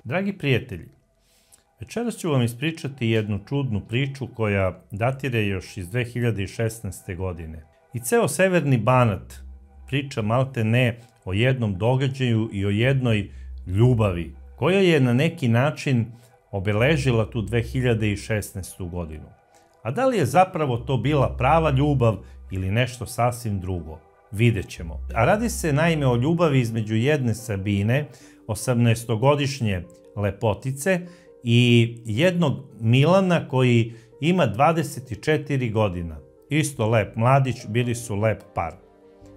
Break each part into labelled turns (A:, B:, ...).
A: Dragi prijatelji, večeras ću vam ispričati jednu čudnu priču koja datira još iz 2016. godine. I ceo severni Banat priča malte ne o jednom događaju i o jednoj ljubavi koja je na neki način obeležila tu 2016. godinu. A da li je zapravo to bila prava ljubav ili nešto sasvim drugo? Vidjet ćemo. A radi se naime o ljubavi između jedne Sabine, 18-godišnje lepotice, i jednog Milana koji ima 24 godina. Isto lep mladić, bili su lep par.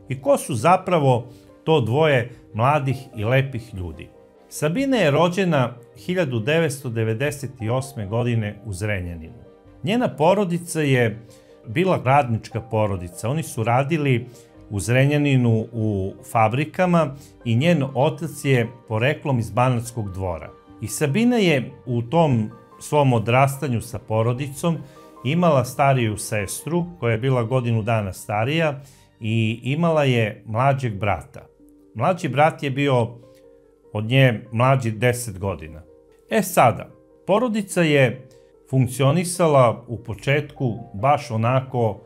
A: I ko su zapravo to dvoje mladih i lepih ljudi? Sabina je rođena 1998. godine u Zrenjaninu. Njena porodica je bila radnička porodica. Oni su radili u Zrenjaninu u fabrikama i njen otac je poreklom iz Banatskog Dvora. I Sabina je u tom svom odrastanju sa porodicom imala stariju sestru koja je bila godinu dana starija i imala je mlađeg brata. Mlađi brat je bio od nje mlađi 10 godina. Sada, porodica je funkcionisala u početku baš onako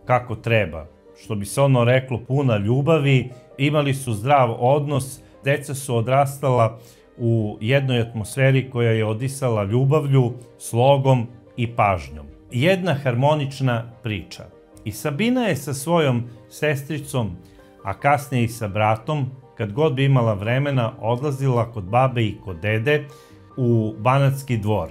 A: kako treba. Što bi se ono reklo, puna ljubavi, imali su zdrav odnos, deca su odrastala u jednoj atmosferi koja je odisala ljubavlju, slogom i pažnjom. Jedna harmonična priča. I Sabina je sa svojom sestricom, a kasnije i sa bratom, kad god bi imala vremena, odlazila kod babe i kod dede u Banatski Dvor.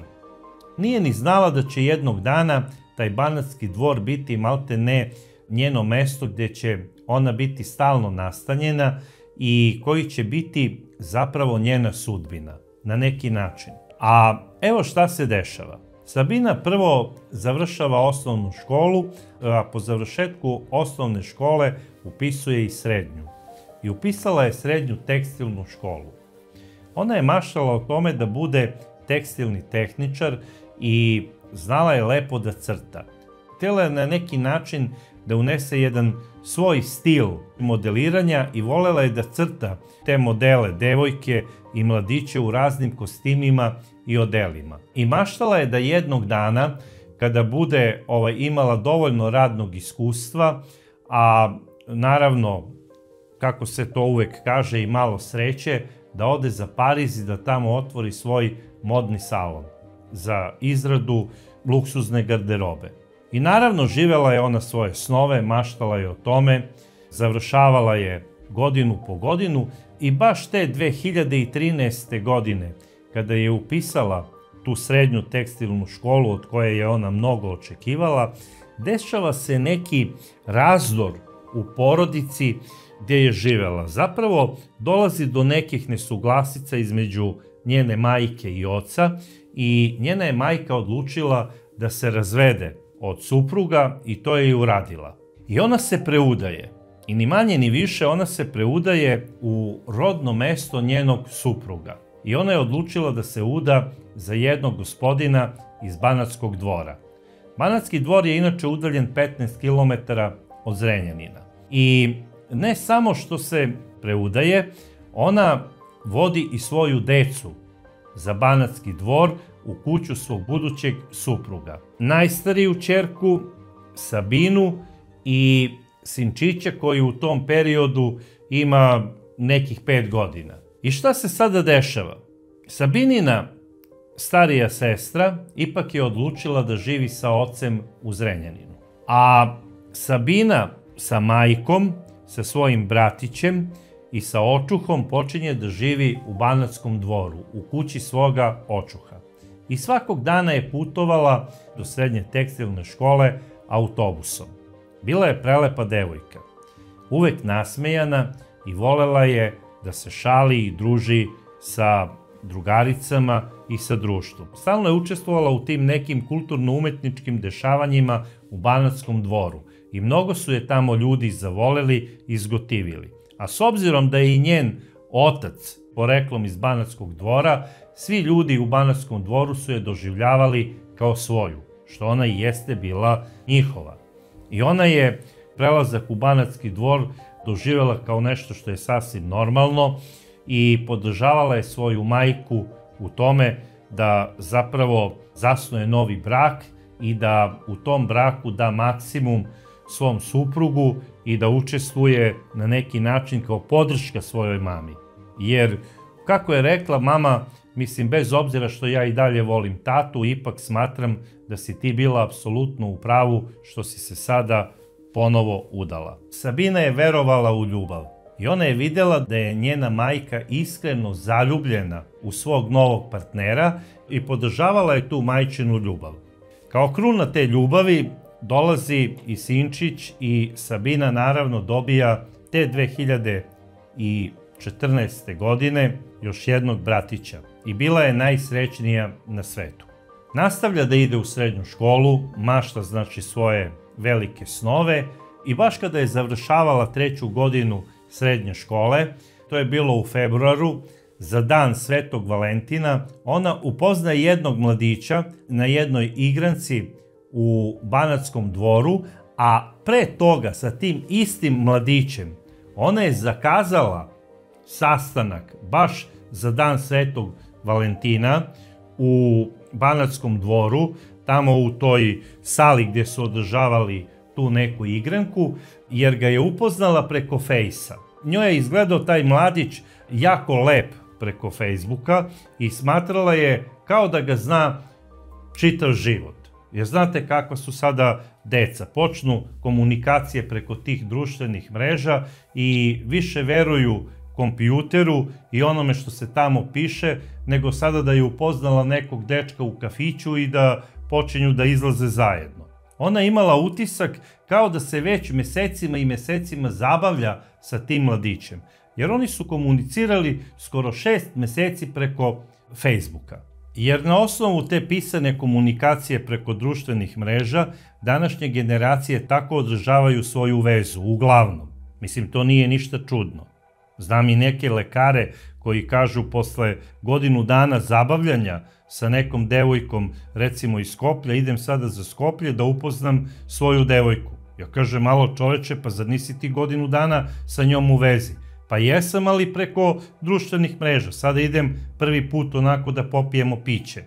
A: Nije ni znala da će jednog dana taj Banatski Dvor biti malte ne njeno mesto gdje će ona biti stalno nastanjena i koji će biti zapravo njena sudbina, na neki način. A evo šta se dešava. Sabina prvo završava osnovnu školu, a po završetku osnovne škole upisuje i srednju. I upisala je srednju tekstilnu školu. Ona je maštala o tome da bude tekstilni tehničar i znala je lepo da crta. Htjela je na neki način da unese jedan svoj stil modeliranja i volela je da crta te modele, devojke i mladiće u raznim kostimima i odelima. I maštala je da jednog dana, kada bude imala dovoljno radnog iskustva, a naravno, kako se to uvek kaže, i malo sreće, da ode za Pariz i da tamo otvori svoj modni salon za izradu luksuzne garderobe. I naravno živela je ona svoje snove, maštala je o tome, završavala je godinu po godinu i baš te 2013. godine, kada je upisala tu srednju tekstilnu školu od koje je ona mnogo očekivala, dešava se neki razdor u porodici gdje je živela. Zapravo dolazi do nekih nesuglasica između njene majke i oca i njena je majka odlučila da se razvede od supruga i to je i uradila. I ona se preudaje. I ni manje ni više ona se preudaje u rodno mesto njenog supruga. I ona je odlučila da se uda za jednog gospodina iz Banatskog Dvora. Banatski Dvor je inače udaljen 15 km od Zrenjanina. I ne samo što se preudaje, ona vodi i svoju decu za Banatski Dvor u kuću svog budućeg supruga. Najstariju ćerku Sabinu i sinčića koji u tom periodu ima nekih 5 godina. I šta se sada dešava? Sabinina starija sestra ipak je odlučila da živi sa ocem u Zrenjaninu. A Sabina sa majkom, sa svojim bratićem i sa očuhom počinje da živi u Banatskom Dvoru, u kući svoga očuha. I svakog dana je putovala do srednje tekstilne škole autobusom. Bila je prelepa devojka, uvek nasmejana i volela je da se šali i druži sa drugaricama i sa društvom. Stalno je učestvovala u tim nekim kulturno-umetničkim dešavanjima u Banatskom Dvoru i mnogo su je tamo ljudi zavoleli i izgotivili. A s obzirom da je i njen otac poreklom iz Banatskog Dvora, svi ljudi u Banatskom Dvoru su je doživljavali kao svoju, što ona i jeste bila njihova. I ona je prelazak u Banatski Dvor doživjela kao nešto što je sasvim normalno i podržavala je svoju majku u tome da zapravo zasnuje novi brak i da u tom braku da maksimum svom suprugu i da učestvuje na neki način kao podrška svojoj mami. Jer, kako je rekla mama, mislim, bez obzira što ja i dalje volim tatu, ipak smatram da si ti bila apsolutno u pravu što si se sada ponovo udala. Sabina je verovala u ljubav i ona je videla da je njena majka iskreno zaljubljena u svog novog partnera i podržavala je tu majčinu ljubav. Kao kruna te ljubavi dolazi i sinčić i Sabina naravno dobija te 2014. godine još jednog bratića i bila je najsrećnija na svetu. Nastavlja da ide u srednju školu, mašta znači svoje velike snove i baš kada je završavala 3. godinu srednje škole, to je bilo u februaru, za dan Svetog Valentina, ona upoznaje jednog mladića na jednoj igranci u Banatskom dvoru, a pre toga sa tim istim mladićem ona je zakazala sastanak baš za dan Svetog Valentina u Banatskom dvoru, tamo u toj sali gdje su održavali tu neku igranku, jer ga je upoznala preko Fejsa. Njoj je izgledao taj mladić jako lep preko Facebooka i smatrala je kao da ga zna čitav život. Jer znate kakva su sada deca, počnu komunikacije preko tih društvenih mreža i više veruju kompjuteru i onome što se tamo piše, nego sada da je upoznala nekog dečka u kafiću i da počinju da izlaze zajedno. Ona je imala utisak kao da se već mesecima i mesecima zabavlja sa tim mladićem, jer oni su komunicirali skoro 6 meseci preko Facebooka. Jer na osnovu te pisane komunikacije preko društvenih mreža, današnje generacije tako održavaju svoju vezu, uglavnom. Mislim, to nije ništa čudno. Znam i neke lekare koji kažu posle godinu dana zabavljanja sa nekom devojkom, recimo iz Skoplja, idem sada za Skoplje da upoznam svoju devojku. Ja kažem, malo čoveče, pa zar nisi ti godinu dana sa njom u vezi? Pa jesam, ali preko društvenih mreža. Sada idem prvi put onako da popijemo piće.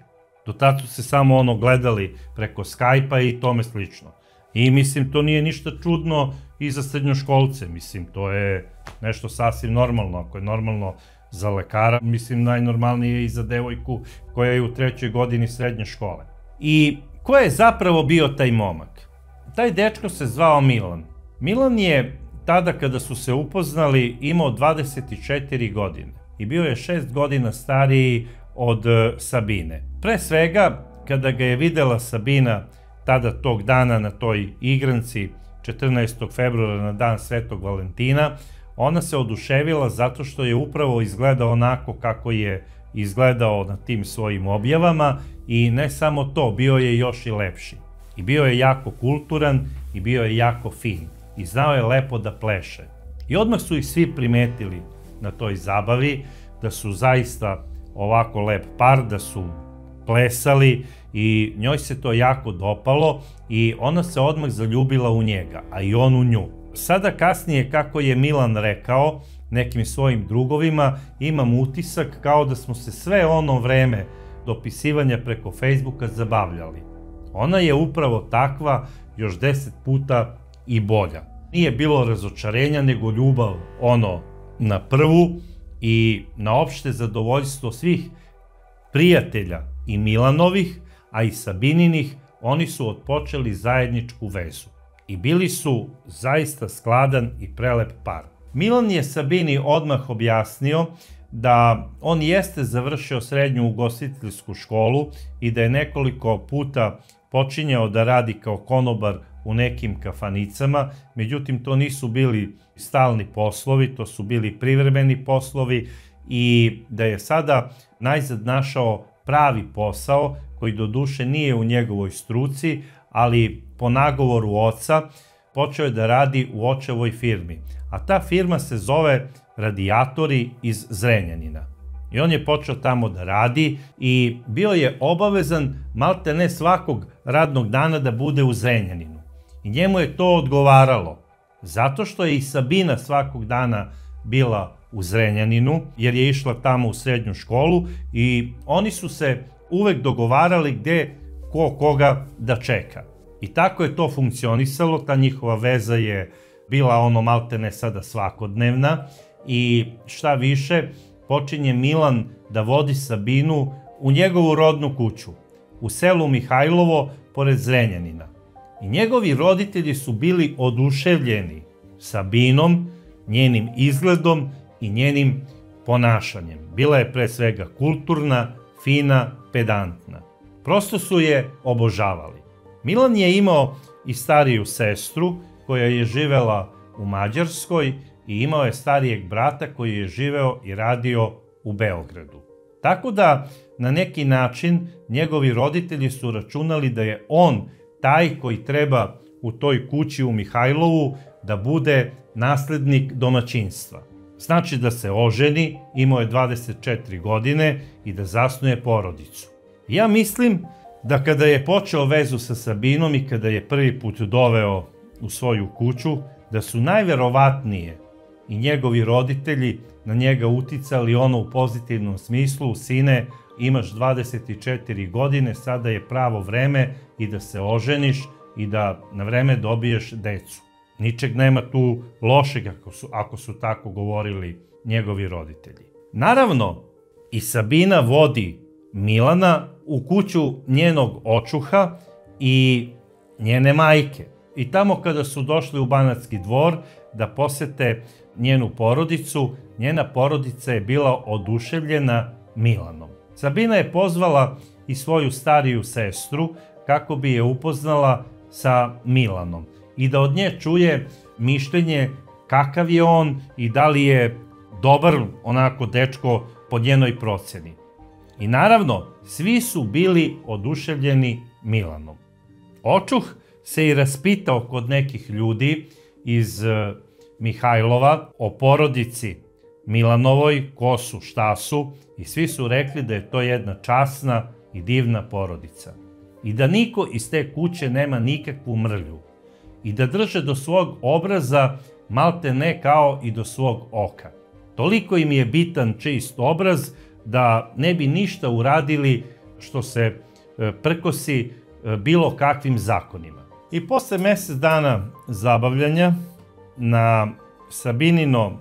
A: Do tad su se samo gledali preko Skype-a i tome slično. I mislim, to nije ništa čudno i za srednjoškolce. Mislim, to je nešto sasvim normalno. Ako je normalno za lekara, mislim, najnormalnije je i za devojku koja je u 3. godini srednje škole. I ko je zapravo bio taj momak? Taj dečko se zvao Milan. Milan je tada kada su se upoznali imao 24 godine i bio je 6 godina stariji od Sabine. Pre svega, kada ga je videla Sabina tada tog dana na toj igranci 14. februara na dan Svetog Valentina, ona se oduševila zato što je upravo izgledao onako kako je izgledao na tim svojim objavama i ne samo to, bio je još i lepši. I bio je jako kulturan i bio je jako fin i znao je lepo da pleše. I odmah su ih svi primetili na toj zabavi da su zaista ovako lep par, da su plesali i njoj se to jako dopalo i ona se odmah zaljubila u njega, a i on u nju. Sada kasnije, kako je Milan rekao nekim svojim drugovima, imam utisak kao da smo se sve ono vreme dopisivanja preko Facebooka zabavljali. Ona je upravo takva, još 10 puta i bolja. Nije bilo razočarenja, nego ljubav na prvu i na opšte zadovoljstvo svih prijatelja i Milanovih, a i Sabininih. Oni su otpočeli zajedničku vezu i bili su zaista skladan i prelep par. Milan je Sabini odmah objasnio da on jeste završio srednju ugostiteljsku školu i da je nekoliko puta počinjao da radi kao konobar u nekim kafanicama, međutim to nisu bili stalni poslovi, to su bili privremeni poslovi i da je sada najzad našao pravi posao koji doduše nije u njegovoj struci, ali po nagovoru oca počeo je da radi u očevoj firmi, a ta firma se zove Radijatori iz Zrenjanina. I on je počeo tamo da radi i bio je obavezan malte ne svakog radnog dana da bude u Zrenjaninu. I njemu je to odgovaralo, zato što je i Sabina svakog dana bila u Zrenjaninu, jer je išla tamo u srednju školu i oni su se uvek dogovarali gde ko koga da čeka. I tako je to funkcionisalo, ta njihova veza je bila ono maltene sada svakodnevna i šta više, počinje Milan da vodi Sabinu u njegovu rodnu kuću, u selu Mihajlovo pored Zrenjanina. I njegovi roditelji su bili oduševljeni Sabinom, njenim izgledom i njenim ponašanjem. Bila je pre svega kulturna, fina, pedantna. Prosto su je obožavali. Milan je imao i stariju sestru koja je živela u Mađarskoj i imao je starijeg brata koji je živeo i radio u Beogradu. Tako da, na neki način, njegovi roditelji su računali da je on taj koji treba u toj kući u Mihajlovu da bude naslednik domaćinstva. Znači da se oženi, imao je 24 godine i da zasnuje porodicu. Ja mislim da kada je počeo vezu sa Sabinom i kada je prvi put doveo u svoju kuću, da su najverovatnije i njegovi roditelji na njega uticali ono u pozitivnom smislu: sine, imaš 24 godine, sada je pravo vreme i da se oženiš i da na vreme dobiješ decu. Ničeg nema tu lošeg ako su tako govorili njegovi roditelji. Naravno, i Sabina vodi Milana u kuću njenog očuha i njene majke. I tamo kada su došli u Banatski Dvor da posete njenu porodicu, njena porodica je bila oduševljena Milanom. Sabina je pozvala i svoju stariju sestru kako bi je upoznala sa Milanom i da od nje čuje mišljenje kakav je on i da li je dobar onako dečko po njenoj proceni. I naravno, svi su bili oduševljeni Milanom. Očuh se i raspitao kod nekih ljudi iz Mihajlova o porodici Milanovoj, ko su, šta su, i svi su rekli da je to jedna časna i divna porodica. I da niko iz te kuće nema nikakvu mrlju. I da drže do svog obraza malte ne kao i do svog oka. Toliko im je bitan čist obraz da ne bi ništa uradili što se prkosi bilo kakvim zakonima. I posle mesec dana zabavljanja, na Sabinino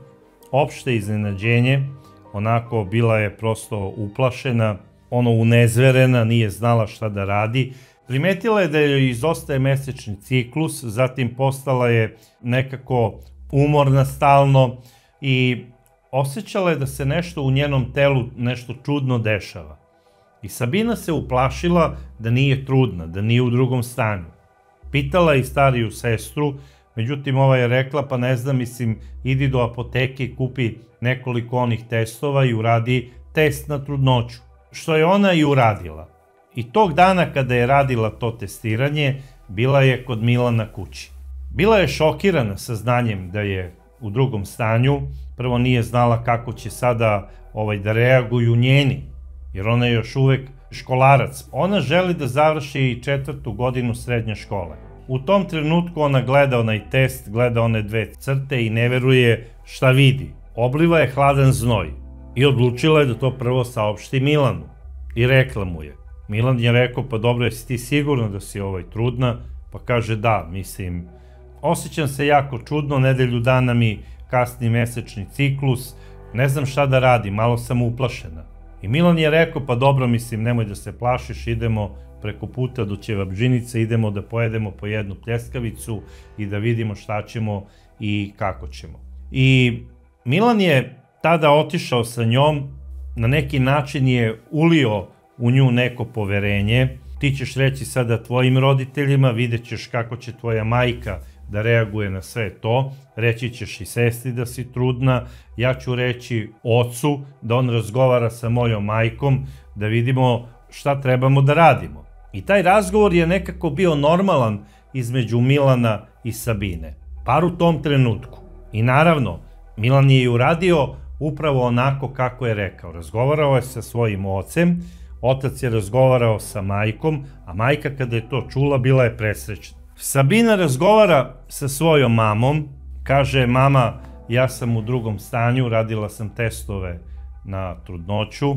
A: opšte iznenađenje, onako bila je prosto uplašena, unezverena, nije znala šta da radi. Primetila je da joj izostaje mesečni ciklus, zatim postala je nekako umorna stalno i osjećala je da se nešto u njenom telu, nešto čudno dešava. I Sabina se uplašila da nije trudna, da nije u drugom stanju. Pitala je i stariju sestru, međutim ova je rekla, pa ne znam, mislim, idi do apoteke i kupi nekoliko onih testova i uradi test na trudnoću. Što je ona i uradila. I tog dana kada je radila to testiranje, bila je kod Milana kući. Bila je šokirana saznanjem da je u drugom stanju. Prvo nije znala kako će sada da reaguju njeni, jer ona je još uvek školarac. Ona želi da završi i 4. godinu srednje škole. U tom trenutku ona gleda onaj test, gleda one 2 crte i ne veruje šta vidi. Obliva je hladan znoj i odlučila je da to prvo saopšti Milanu i rekla mu je. Milan je rekao, pa dobro, jesi ti sigurno da si trudna? Pa kaže da, mislim, osjećam se jako čudno, nedelju dana mi kasni mesečni ciklus, ne znam šta da radim, malo sam uplašena. I Milan je rekao, pa dobro, mislim, nemoj da se plašiš, idemo preko puta do Ćevabdžinice, idemo da pojedemo po jednu pljeskavicu i da vidimo šta ćemo i kako ćemo. I Milan je tada otišao sa njom, na neki način je ulio u nju neko poverenje. Ti ćeš reći sada tvojim roditeljima, vidjet ćeš kako će tvoja majka da reaguje na sve to, reći ćeš i sestri da si trudna, ja ću reći ocu da on razgovara sa mojom majkom, da vidimo šta trebamo da radimo. I taj razgovor je nekako bio normalan između Milana i Sabine, bar u tom trenutku. I naravno, Milan je i uradio upravo onako kako je rekao. Razgovarao je sa svojim ocem, otac je razgovarao sa majkom, a majka kada je to čula bila je presrećna. Sabina razgovara sa svojom mamom, kaže mama, ja sam u drugom stanju, radila sam testove na trudnoću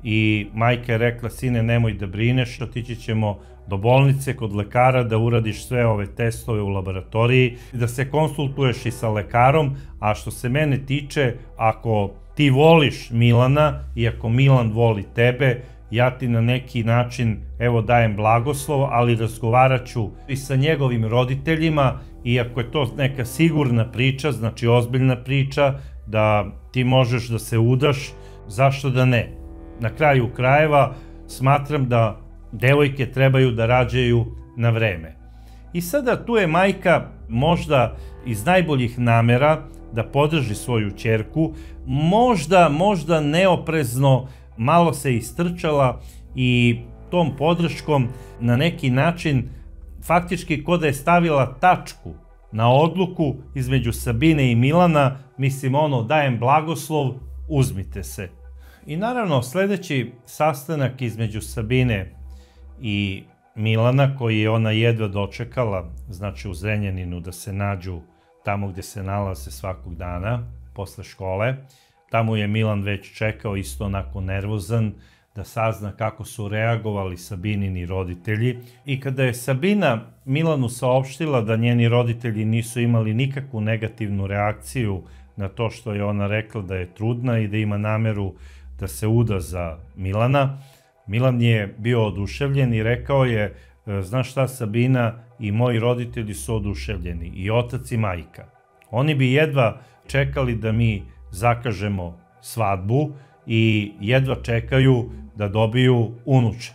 A: i majka je rekla, sine, nemoj da brineš, otići ćemo do bolnice kod lekara da uradiš sve ove testove u laboratoriji, da se konsultuješ i sa lekarom, a što se mene tiče, ako ti voliš Milana i ako Milan voli tebe, ja ti na neki način, evo, dajem blagoslov, ali razgovarat ću i sa njegovim roditeljima i ako je to neka sigurna priča, znači ozbiljna priča, da ti možeš da se udaš, zašto da ne? Na kraju krajeva smatram da devojke trebaju da rađaju na vreme. I sada tu je majka možda iz najboljih namera da podrži svoju ćerku, možda neoprezno, malo se istrčala i tom podrškom na neki način faktički ko da je stavila tačku na odluku između Sabine i Milana, mislim dajem blagoslov, uzmite se. I naravno sledeći sastanak između Sabine i Milana, koji je ona jedva dočekala, znači u Zrenjaninu, da se nađu tamo gde se nalaze svakog dana, posle škole. Tamo je Milan već čekao, isto onako nervozan, da sazna kako su reagovali Sabinini roditelji. I kada je Sabina Milanu saopštila da njeni roditelji nisu imali nikakvu negativnu reakciju na to što je ona rekla da je trudna i da ima nameru da se uda za Milana, Milan je bio oduševljen i rekao je, znaš šta, Sabina, i moji roditelji su oduševljeni, i otac i majka. Oni bi jedva čekali da mi zakažemo svadbu i jedva čekaju da dobiju unuče.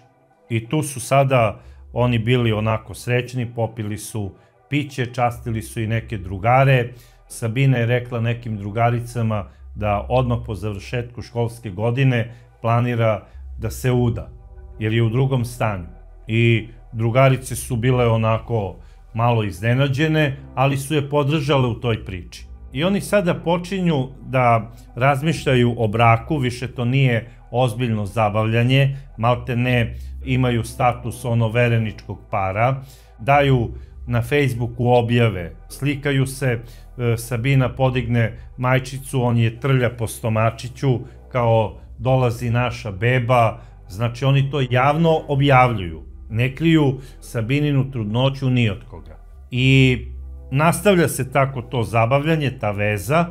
A: I tu su sada oni bili onako srećni, popili su piće, častili su i neke drugare. Sabina je rekla nekim drugaricama da odmah po završetku školske godine planira da se uda, jer je u drugom stanju. I drugarice su bile onako malo iznenađene, ali su je podržale u toj priči. I oni sada počinju da razmišljaju o braku, više to nije ozbiljno zabavljanje, malte ne imaju status vereničkog para, daju na Facebooku objave, slikaju se, Sabina podigne majčicu, on je trlja po stomačiću, kao dolazi naša beba, znači oni to javno objavljuju, ne kriju Sabininu trudnoću ni od koga. I nastavlja se tako to zabavljanje, ta veza.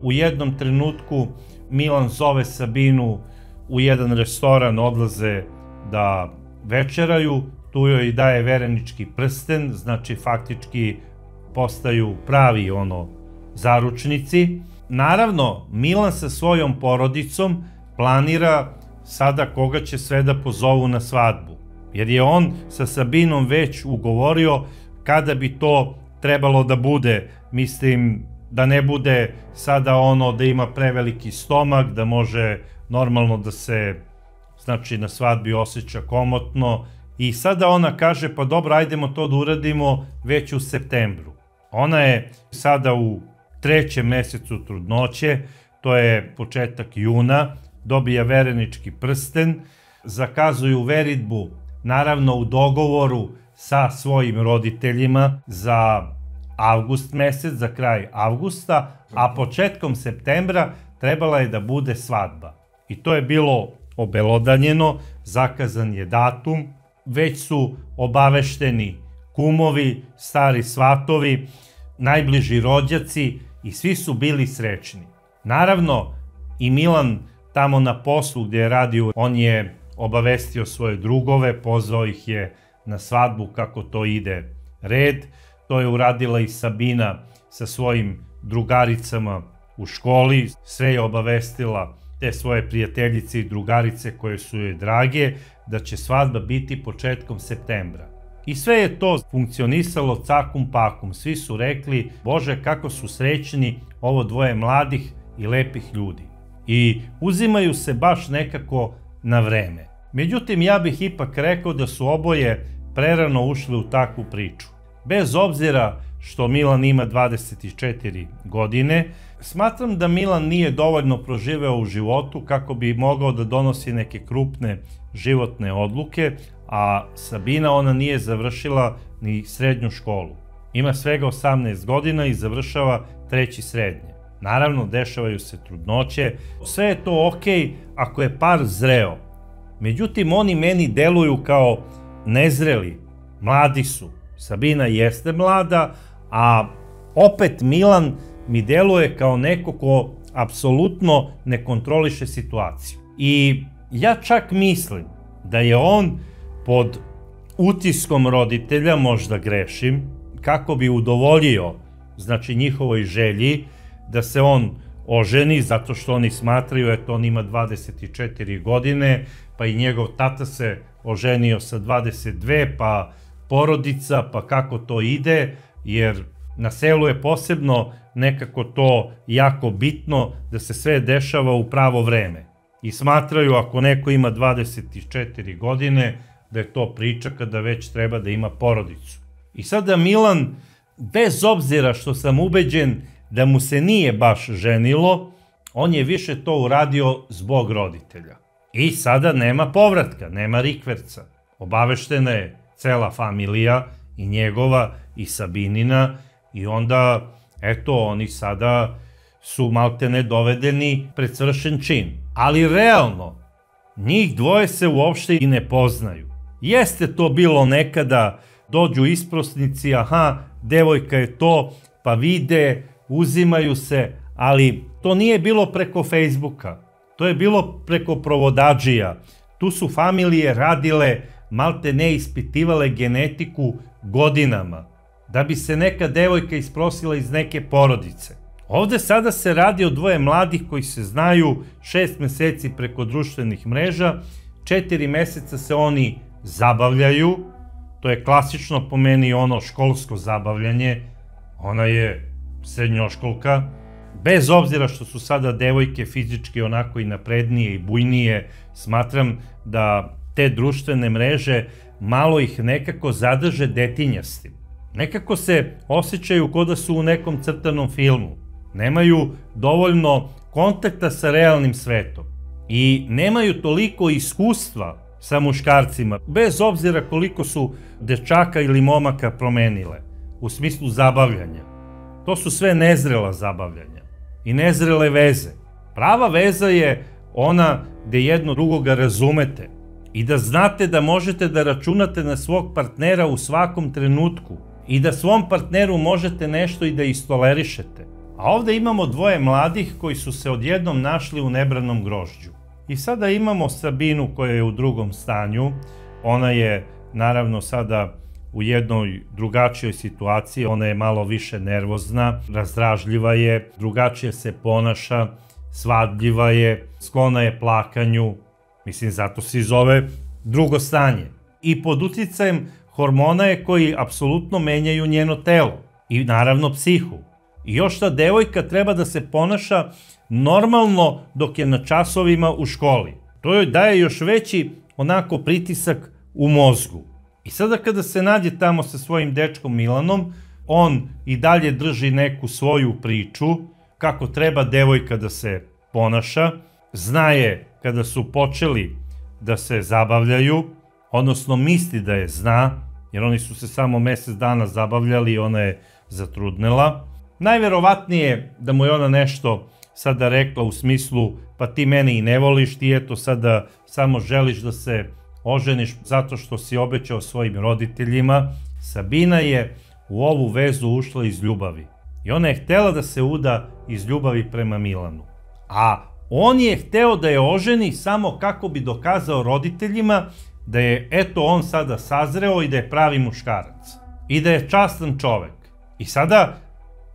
A: U jednom trenutku Milan zove Sabinu u jedan restoran, odlaze da večeraju, tu joj daje verenički prsten, znači faktički postaju pravi zaručnici. Naravno, Milan sa svojom porodicom planira sada koga će sve da pozovu na svadbu, jer je on sa Sabinom već ugovorio kada bi to trebalo da bude, mislim da ne bude sada da ima preveliki stomak, da može normalno da se, znači, na svadbi osjeća komotno. I sada ona kaže, pa dobro, ajdemo to da uradimo već u septembru. Ona je sada u 3. mesecu trudnoće, to je početak juna, dobija verenički prsten, zakazuju veritbu, naravno u dogovoru sa svojim roditeljima za avgust mesec, za kraj avgusta, a početkom septembra trebala je da bude svadba. I to je bilo obelodanjeno, zakazan je datum, već su obavešteni kumovi, stari svatovi, najbliži rođaci i svi su bili srećni. Naravno, i Milan tamo na poslu gdje je radio, on je obavestio svoje drugove, pozvao ih je na svadbu kako to ide red. To je uradila i Sabina sa svojim drugaricama u školi, sve je obavestila te svoje prijateljice i drugarice koje su joj drage, da će svadba biti početkom septembra. I sve je to funkcionisalo cakum pakum, svi su rekli, Bože, kako su srećni ovo dvoje mladih i lepih ljudi. I uzimaju se baš nekako na vreme. Međutim, ja bih ipak rekao da su oboje prerano ušli u takvu priču. Bez obzira što Milan ima 24 godine, smatram da Milan nije dovoljno proživeo u životu kako bi mogao da donosi neke krupne životne odluke, a Sabina, ona nije završila ni srednju školu. Ima svega 18 godina i završava 3. srednje. Naravno, dešavaju se trudnoće, sve je to okej ako je par zreo. Međutim, oni meni deluju kao nezreli, mladi su. Sabina jeste mlada, a opet Milan mi deluje kao neko ko apsolutno ne kontroliše situaciju. I ja čak mislim da je on pod utiskom roditelja, možda grešim, kako bi udovoljio, znači, njihovoj želji da se on oženi, zato što oni smatraju, eto, on ima 24 godine, pa i njegov tata se oženio sa 22, pa porodica, pa kako to ide, jer na selu je posebno nekako to jako bitno da se sve dešava u pravo vreme. I smatraju, ako neko ima 24 godine, da je to priča kada već treba da ima porodicu. I sada Milan, bez obzira što sam ubeđen da mu se nije baš ženilo, on je više to uradio zbog roditelja. I sada nema povratka, nema rikverca. Obaveštena je cela familija, i njegova, i Sabinina, i onda, eto, oni sada su maltene dovedeni pred svršen čin. Ali realno, njih dvoje se uopšte i ne poznaju. Jeste to bilo nekada, dođu isprosnici, aha, devojka je to, pa vide, uzimaju se, ali to nije bilo preko Facebooka, to je bilo preko provodadžija. Tu su familije radile, malte ne ispitivale genetiku godinama, da bi se neka devojka isprosila iz neke porodice. Ovde sada se radi o dvoje mladih koji se znaju 6 meseci preko društvenih mreža, 4 meseca se oni zabavljaju, to je klasično po meni ono školsko zabavljanje, ona je srednjoškolka, bez obzira što su sada devojke fizički onako i naprednije i bujnije, smatram da te društvene mreže malo ih nekako zadrže detinjastim. Nekako se osjećaju kao da su u nekom crtanom filmu. Nemaju dovoljno kontakta sa realnim svetom i nemaju toliko iskustva sa muškarcima, bez obzira koliko su dečaka ili momaka promenile, u smislu zabavljanja. To su sve nezrela zabavljanja i nezrele veze. Prava veza je ona gde jedno drugoga razumete i da znate da možete da računate na svog partnera u svakom trenutku i da svom partneru možete nešto i da istolerišete. A ovde imamo dvoje mladih koji su se odjednom našli u nebranom grožđu. I sada imamo Sabinu koja je u drugom stanju, ona je naravno sada u jednoj drugačijoj situaciji, ona je malo više nervozna, razdražljiva je, drugačije se ponaša, svadljiva je, sklona je plakanju, mislim zato se i zove drugo stanje. I pod uticajem hormona je koji apsolutno menjaju njeno telo i naravno psihu. I još ta devojka treba da se ponaša normalno dok je na časovima u školi. To joj daje još veći onako pritisak u mozgu. I sada kada se nađe tamo sa svojim dečkom Milanom, on i dalje drži neku svoju priču kako treba devojka da se ponaša, zna je kada su počeli da se zabavljaju, odnosno misli da je zna, jer oni su se samo mesec dana zabavljali i ona je zatrudnela. Najverovatnije da mu je ona nešto sada rekla u smislu pa ti mene i ne voliš, ti eto sada samo želiš da se oženiš zato što si obećao svojim roditeljima. Sabina je u ovu vezu ušla iz ljubavi i ona je htela da se uda iz ljubavi prema Milanu. A on je hteo da je oženi samo kako bi dokazao roditeljima da je eto on sada sazreo i da je pravi muškarac i da je častan čovek. I sada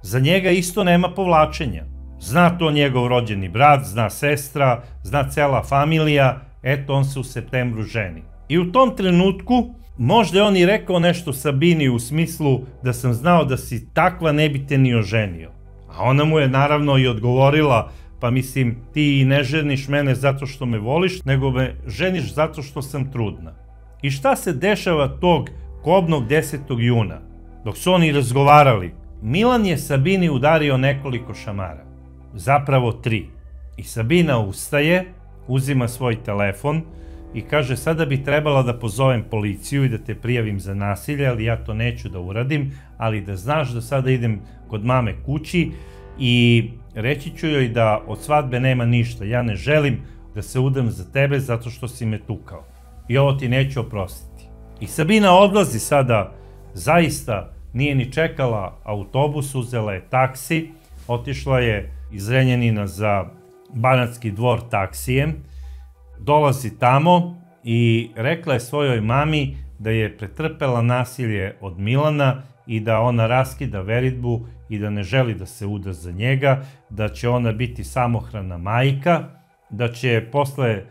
A: za njega isto nema povlačenja. Zna to njegov rođeni brat, zna sestra, zna cela familija, eto on se u septembru ženi. I u tom trenutku možda je on i rekao nešto Sabini u smislu da sam znao da si takva ne bi te ni oženio. A ona mu je naravno i odgovorila pa mislim ti ne ženiš mene zato što me voliš, nego me ženiš zato što sam trudna. I šta se dešava tog kobnog 10. juna? Dok su oni razgovarali, Milan je Sabini udario nekoliko šamara, zapravo 3. I Sabina ustaje, uzima svoj telefon i kaže sada bi trebala da pozovem policiju i da te prijavim za nasilje, ali ja to neću da uradim, ali da znaš da sada idem kod mame kući i reći ću joj da od svadbe nema ništa. Ja ne želim da se udam za tebe zato što si me tukao. I ovo ti neću oprostiti. I Sabina odlazi sada, zaista nije ni čekala autobus, uzela je taksi, otišla je iz Zrenjanina za Banatski Dvor taksijem, dolazi tamo i rekla je svojoj mami da je pretrpela nasilje od Milana i da ona raskida veritbu i da ne želi da se uda za njega, da će ona biti samohrana majka, da će posle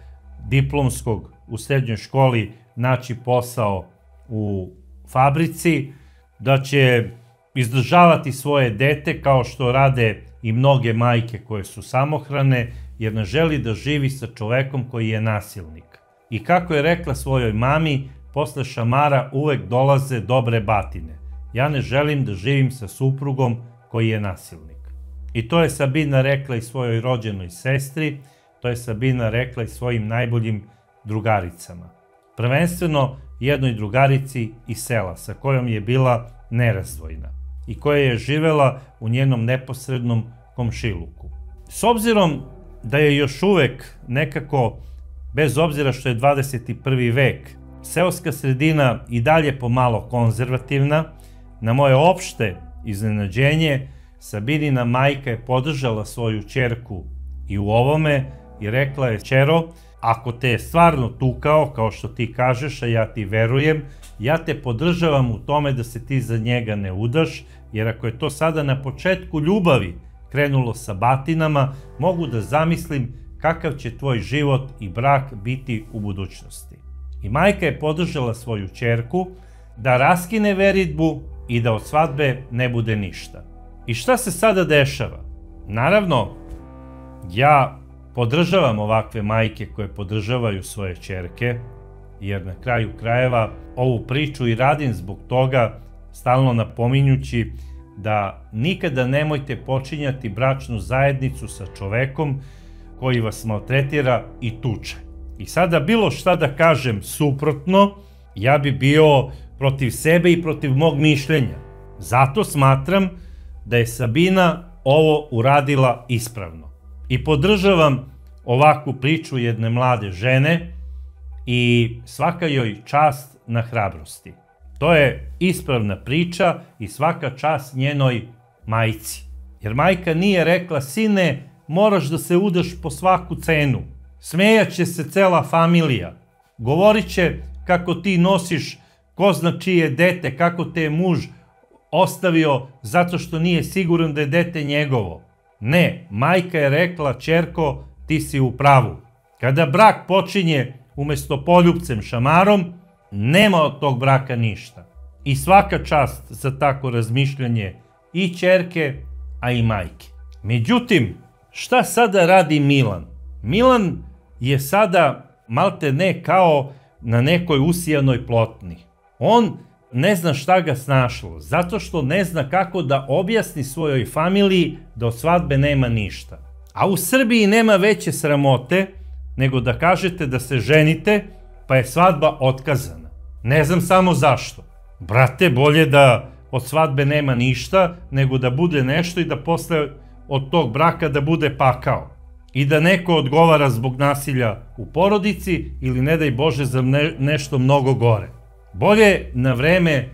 A: diplomskog u srednjoj školi naći posao u fabrici, da će izdržavati svoje dete kao što rade i mnoge majke koje su samohrane, jer ne želi da živi sa čovekom koji je nasilnik. I kako je rekla svojoj mami, posle šamara uvek dolaze dobre batine. Ja ne želim da živim sa suprugom koji je nasilnik. I to je Sabina rekla i svojoj rođenoj sestri, to je Sabina rekla i svojim najboljim drugaricama. Prvenstveno jednoj drugarici iz sela sa kojom je bila nerazdvojna i koja je živela u njenom neposrednom komšiluku. S obzirom da je još uvek nekako, bez obzira što je 21. vek, seoska sredina i dalje pomalo konzervativna, na moje opšte iznenađenje, Sabinina majka je podržala svoju ćerku i u ovome i rekla je: ćero, ako te je stvarno tukao, kao što ti kažeš, a ja ti verujem, ja te podržavam u tome da se ti za njega ne udaš, jer ako je to sada na početku ljubavi krenulo sa batinama, mogu da zamislim kakav će tvoj život i brak biti u budućnosti. I majka je podržala svoju ćerku da raskine veritbu i da od svadbe ne bude ništa. I šta se sada dešava? Naravno, ja podržavam ovakve majke koje podržavaju svoje ćerke, jer na kraju krajeva ovu priču i radim zbog toga, stalno napominjući da nikada nemojte počinjati bračnu zajednicu sa čovekom koji vas maltretira i tuče. I sada bilo šta da kažem suprotno, ja bi bio protiv sebe i protiv mog mišljenja. Zato smatram da je Sabina ovo uradila ispravno. I podržavam ovakvu priču jedne mlade žene i svaka joj čast na hrabrosti. To je ispravna priča i svaka čast njenoj majci. Jer majka nije rekla: sine, moraš da se udaš po svaku cenu. Smejaće se cela familija. Govorit će kako ti nosiš ko zna čije dete, kako te je muž ostavio zato što nije siguran da je dete njegovo. Ne, majka je rekla: ćerko, ti si u pravu. Kada brak počinje umesto poljupcem šamarom, nema od tog braka ništa. I svaka čast za tako razmišljanje i ćerke, a i majke. Međutim, šta sada radi Milan? Milan je sada malte ne kao na nekoj usijanoj plotni. On ne zna šta ga snašlo, zato što ne zna kako da objasni svojoj familiji da od svadbe nema ništa. A u Srbiji nema veće sramote nego da kažete da se ženite, pa je svadba otkazana. Ne znam samo zašto. Brate, bolje da od svadbe nema ništa, nego da bude nešto i da posle od tog braka da bude pakao. I da neko odgovara zbog nasilja u porodici ili ne daj Bože za nešto mnogo gore. Bolje na vreme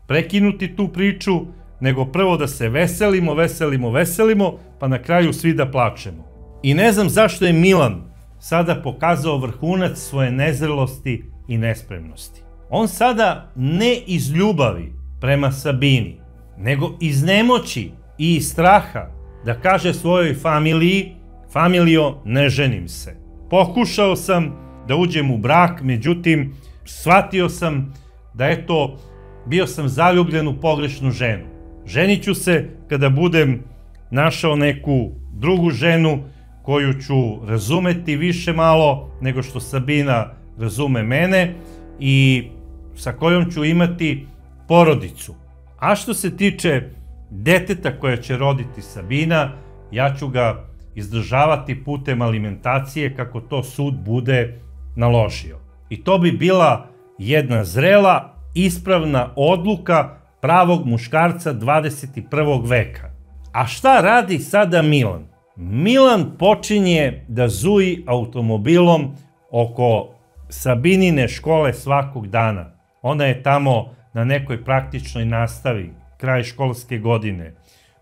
A: prekinuti tu priču, nego prvo da se veselimo, pa na kraju svi da plačemo. I ne znam zašto je Milan sada pokazao vrhunac svoje nezrelosti i nespremnosti. On sada ne iz ljubavi prema Sabini, nego iz nemoći i iz straha da kaže svojoj familiji: familijo, ne ženim se. Pokušao sam da uđem u brak, međutim, shvatio sam da eto, bio sam zaljubljen u pogrešnu ženu. Ženit ću se kada budem našao neku drugu ženu koju ću razumeti više malo nego što Sabina razume mene i sa kojom ću imati porodicu. A što se tiče deteta koje će roditi Sabina, ja ću ga izdržavati putem alimentacije kako to sud bude naložio. I to bi bila jedna zrela, ispravna odluka pravog muškarca 21. veka. A šta radi sada Milan? Milan počinje da zuji automobilom oko Sabinine škole svakog dana. Ona je tamo na nekoj praktičnoj nastavi, kraj školske godine.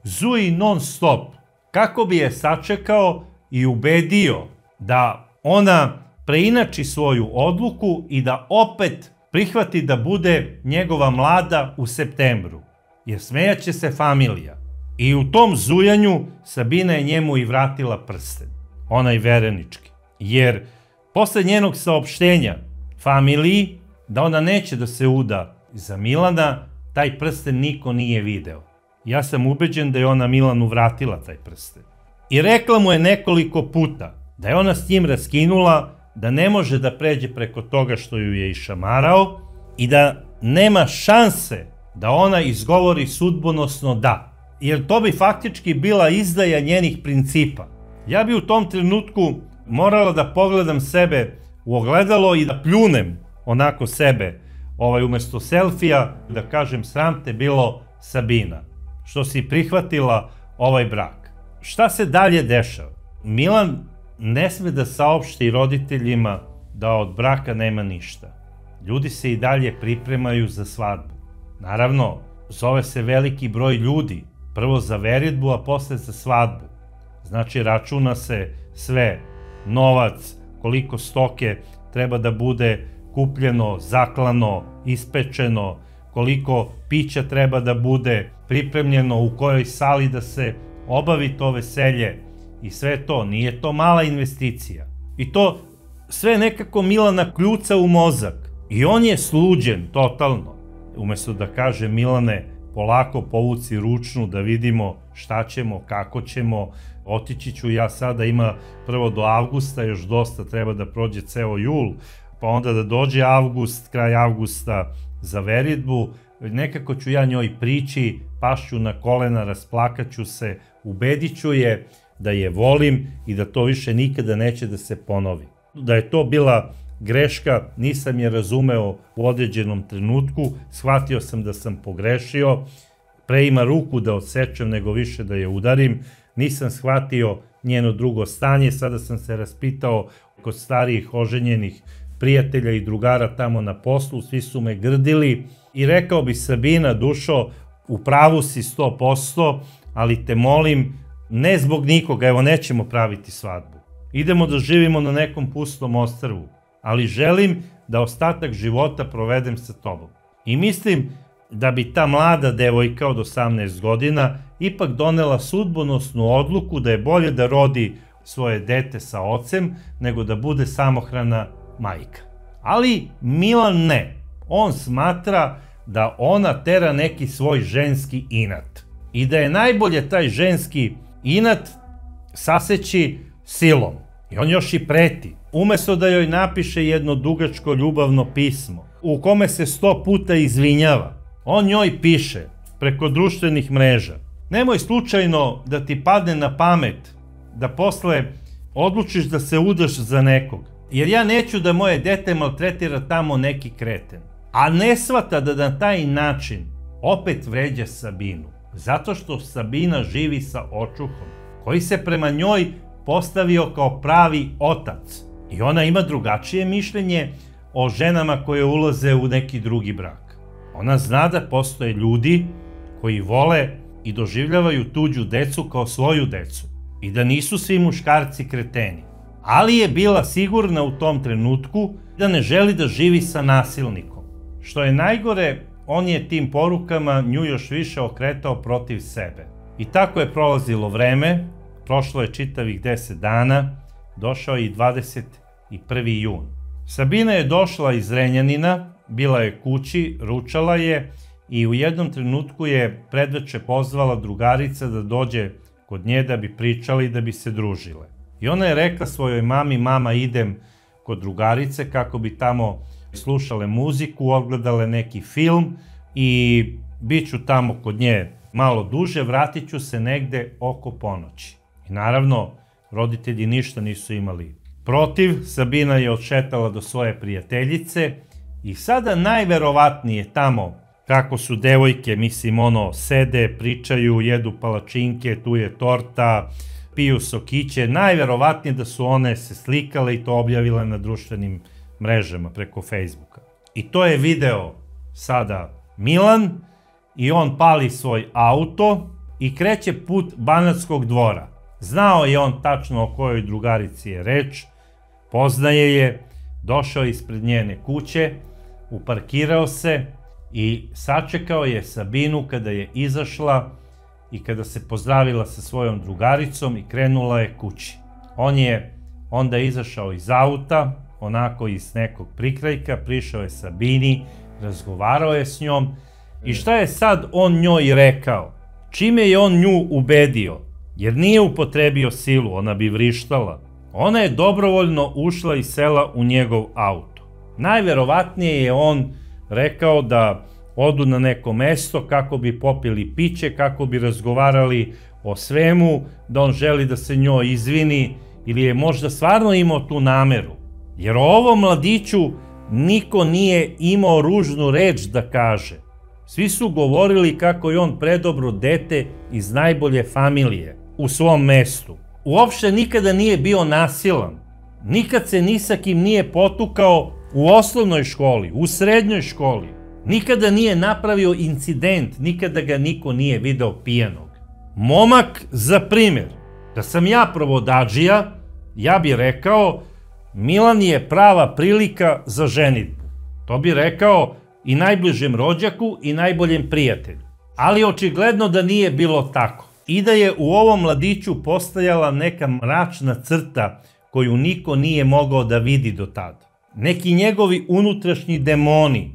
A: Zuji non stop, kako bi je sačekao i ubedio da ona preinači svoju odluku i da opet prihvati da bude njegova mlada u septembru, jer smejaće se familija. I u tom zujanju Sabina je njemu i vratila prsten, onaj verenički, jer posle njenog saopštenja familiji da ona neće da se uda za Milana, taj prsten niko nije video. Ja sam ubeđen da je ona Milanu vratila taj prsten. I rekla mu je nekoliko puta da je ona s njim raskinula, da ne može da pređe preko toga što ju je išamarao i da nema šanse da ona izgovori sudbonosno da, jer to bi faktički bila izdaja njenih principa. Ja bi u tom trenutku morala da pogledam sebe u ogledalo i da pljunem onako sebe, umesto selfija, da kažem sram te bilo Sabina, što si prihvatila ovaj brak. Šta se dalje dešava? Milan ne sme da saopšti roditeljima da od braka nema ništa. Ljudi se i dalje pripremaju za svadbu. Naravno, zove se veliki broj ljudi, prvo za veritbu, a posle za svadbu. Znači, računa se sve, novac, koliko stoke treba da bude kupljeno, zaklano, ispečeno, koliko pića treba da bude pripremljeno, u kojoj sali da se obavi to veselje i sve to. Nije to mala investicija. I to sve nekako Milana kljuca u mozak. I on je sluđen totalno. Umesto da kaže Milane, polako povuci ručnu da vidimo šta ćemo, kako ćemo, otići ću ja sada, ima prvo do avgusta, još dosta treba da prođe ceo jul, pa onda da dođe avgust, kraj avgusta za veritbu, nekako ću ja njoj prići, pašću na kolena, rasplakaću se, ubedit ću je da je volim i da to više nikada neće da se ponovi. Da je to bila greška, nisam je razumeo u određenom trenutku, shvatio sam da sam pogrešio, pre ima ruku da odsečem nego više da je udarim, nisam shvatio njeno drugo stanje, sada sam se raspitao kod starijih oženjenih prijatelja i drugara tamo na poslu, svi su me grdili i rekao bi Sabina, dušo, u pravu si 100%, ali te molim, ne zbog nikoga, evo nećemo praviti svadbu, idemo da živimo na nekom pustom ostrvu, ali želim da ostatak života provedem sa tobom. I mislim da bi ta mlada devojka od 18 godina ipak donela sudbonosnu odluku da je bolje da rodi svoje dete sa ocem nego da bude samohrana majka. Ali Milan ne. On smatra da ona tera neki svoj ženski inat. I da je najbolje taj ženski inat saseći silom. I on još i preti. Umesto da joj napiše jedno dugačko ljubavno pismo u kome se 100 puta izvinjava, on njoj piše preko društvenih mreža: nemoj slučajno da ti padne na pamet da posle odlučiš da se udaš za nekog, jer ja neću da moje dete maltretira tamo neki kreten. A ne shvata da na taj način opet vređa Sabinu, zato što Sabina živi sa očuhom, koji se prema njoj postavio kao pravi otac. I ona ima drugačije mišljenje o ženama koje ulaze u neki drugi brak. Ona zna da postoje ljudi koji vole i doživljavaju tuđu decu kao svoju decu i da nisu svi muškarci kreteni. Ali je bila sigurna u tom trenutku da ne želi da živi sa nasilnikom. Što je najgore, on je tim porukama nju još više okretao protiv sebe. I tako je prolazilo vreme, prošlo je čitavih 10 dana, došao je i 21. jun. Sabina je došla iz Zrenjanina, bila je kući, ručala je i u jednom trenutku je predveče pozvala drugarica da dođe kod nje da bi pričali, da bi se družile. I ona je rekla svojoj mami: mama, idem kod drugarice kako bi tamo slušale muziku, odgledale neki film i bit ću tamo kod nje malo duže, vratit ću se negde oko ponoći. I naravno, roditelji ništa nisu imali protiv, Sabina je odšetala do svoje prijateljice i sada najverovatnije tamo kako su devojke, mislim, sede, pričaju, jedu palačinke, tu je torta, piju sokiće, najverovatnije da su one se slikale i to objavile na društvenim mrežama preko Facebooka. I to je video sada Milan i on pali svoj auto i kreće put Banatskog dvora. Znao je on tačno o kojoj drugarici je reč, poznaje je, došao ispred njene kuće, uparkirao se i sačekao je Sabinu kada je izašla i kada se pozdravila sa svojom drugaricom i krenula je kući. On je onda izašao iz auta, onako iz nekog prikrajka, prišao je Sabini, razgovarao je s njom i šta je sad on njoj rekao? Čime je on nju ubedio? Jer nije upotrebio silu, ona bi vrištala. Ona je dobrovoljno ušla iz sela u njegov auto. Najverovatnije je on rekao da odu na neko mesto kako bi popili piće, kako bi razgovarali o svemu, da on želi da se njoj izvini ili je možda stvarno imao tu nameru. Jer o ovom mladiću niko nije imao ružnu reč da kaže. Svi su govorili kako je on predobro dete iz najbolje familije u svom mestu. Uopšte nikada nije bio nasilan. Nikad se ni sa kim nije potukao u osnovnoj školi, u srednjoj školi. Nikada nije napravio incident, nikada ga niko nije video pijanog. Momak, za primjer, da sam ja provodadžija, ja bih rekao Milan je prava prilika za ženidbu. To bi rekao i najbližem rođaku i najboljem prijatelju. Ali očigledno da nije bilo tako. I da je u ovom mladiću postojala neka mračna crta koju niko nije mogao da vidi do tada. Neki njegovi unutrašnji demoni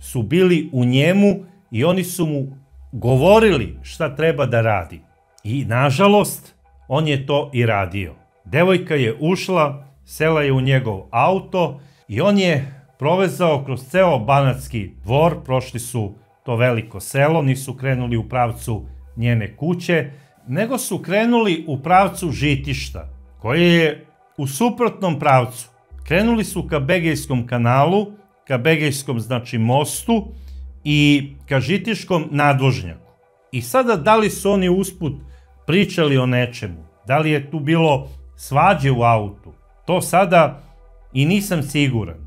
A: su bili u njemu i oni su mu govorili šta treba da radi. I nažalost, on je to i radio. Devojka je ušla, sela je u njegov auto i on je provezao kroz ceo Banatski dvor, prošli su to veliko selo, nisu krenuli u pravcu njene kuće, nego su krenuli u pravcu Žitišta, koje je u suprotnom pravcu. Krenuli su ka Begejskom kanalu, ka Begejskom, znači, mostu i ka Žitiškom nadvožnjaku. I sada da li su oni usput pričali o nečemu, da li je tu bilo svađe u autu, to sada i nisam siguran.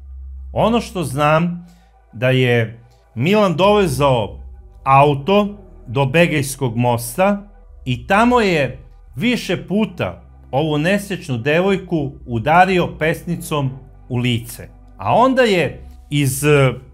A: Ono što znam da je Milan dovezao auto do Begejskog mosta i tamo je više puta ovu nesrećnu devojku udario pesnicom u lice. A onda je iz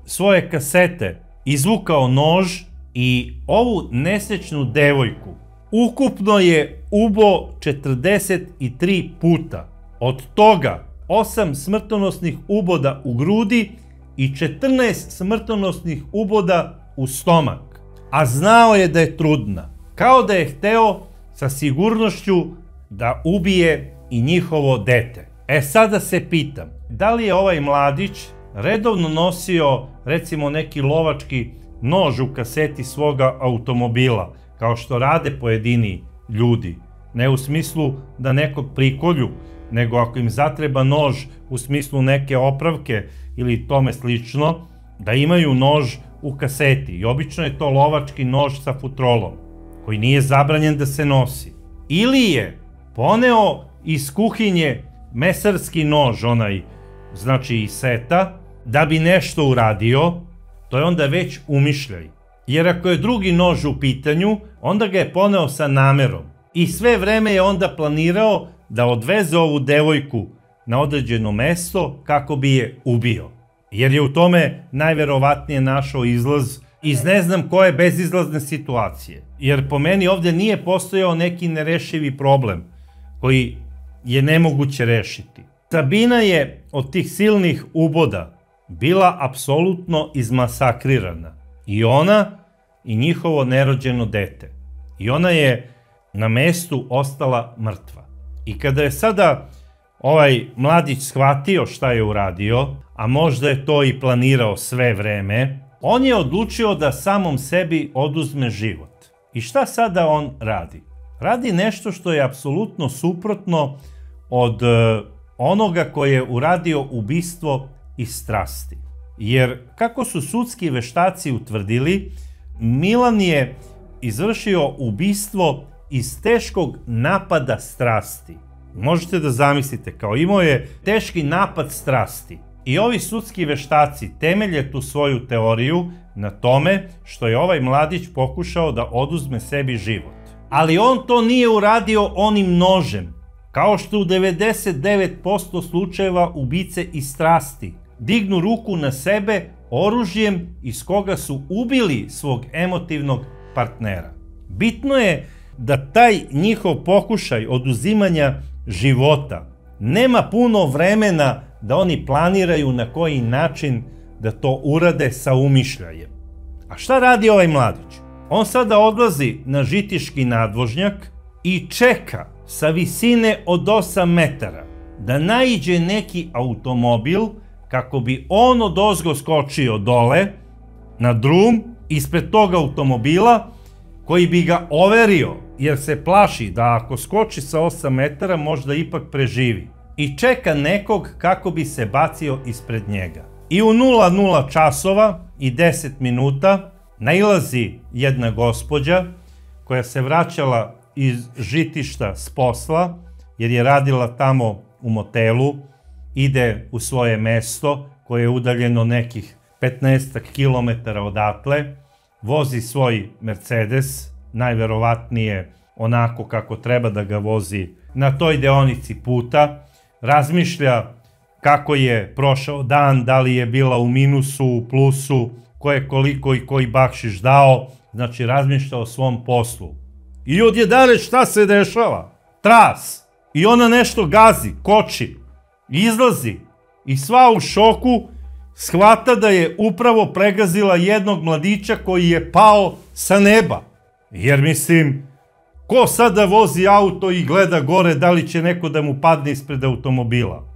A: svoje kasete izvukao nož i ovu nesrećnu devojku ukupno je ubo 43 puta. Od toga 8 smrtonosnih uboda u grudi i 14 smrtonosnih uboda u stomak. A znao je da je trudna. Kao da je hteo sa sigurnošću da ubije i njihovo dete. Sada se pitam, da li je ovaj mladić redovno nosio, recimo, neki lovački nož u kaseti svoga automobila, kao što rade pojedini ljudi. Ne u smislu da nekog prikolju, nego ako im zatreba nož u smislu neke opravke ili tome slično, da imaju nož u kaseti. I obično je to lovački nož sa futrolom, koji nije zabranjen da se nosi. Ili je poneo iz kuhinje mesarski nož, onaj, znači iz seta, da bi nešto uradio, to je onda već umišljaj. Jer ako je drugi nož u pitanju, onda ga je poneo sa namerom. I sve vreme je onda planirao da odveze ovu devojku na određeno mesto kako bi je ubio. Jer je u tome najverovatnije našao izlaz iz ne znam koje bezizlazne situacije. Jer po meni ovde nije postojao neki nerešivi problem koji je nemoguće rešiti. Sabina je od tih silnih uboda bila apsolutno izmasakrirana. I ona i njihovo nerođeno dete. I ona je na mestu ostala mrtva. I kada je sada ovaj mladić shvatio šta je uradio, a možda je to i planirao sve vreme, on je odlučio da samom sebi oduzme život. I šta sada on radi? Radi nešto što je apsolutno suprotno od onoga koje je uradio ubistvo iz strasti. Jer kako su sudski veštaci utvrdili, Milan je izvršio ubistvo iz teškog napada strasti. Možete da zamislite, kao imao je teški napad strasti. I ovi sudski veštaci temelje tu svoju teoriju na tome što je ovaj mladić pokušao da oduzme sebi život. Ali on to nije uradio onim nožem, kao što u 99% slučajeva ubice iz strasti dignu ruku na sebe oružjem iz koga su ubili svog emotivnog partnera. Bitno je da taj njihov pokušaj oduzimanja života nema puno vremena da oni planiraju na koji način da to urade sa umišljajem. A šta radi ovaj mladić? On sada odlazi na žitiški nadvožnjak i čeka sa visine od 8 metara da naiđe neki automobil kako bi on odozgo skočio dole na drum ispred tog automobila koji bi ga overio, jer se plaši da ako skoči sa 8 metara možda ipak preživi. I čeka nekog kako bi se bacio ispred njega. I u 00 časova i 10 minuta nailazi jedna gospođa koja se vraćala iz žitišta s posla, jer je radila tamo u motelu, ide u svoje mesto koje je udaljeno nekih 15 kilometara odatle, vozi svoj Mercedes, najverovatnije onako kako treba da ga vozi na toj deonici puta, razmišlja kako je prošao dan, da li je bila u minusu, u plusu, ko je koliko i koji bakšiš dao, znači razmišlja o svom poslu. I odjedare šta se dešava? Tras! I ona nešto gazi, koči, izlazi i sva u šoku shvata da je upravo pregazila jednog mladića koji je pao sa neba. Jer mislim, ko sada vozi auto i gleda gore da li će neko da mu padne ispred automobila?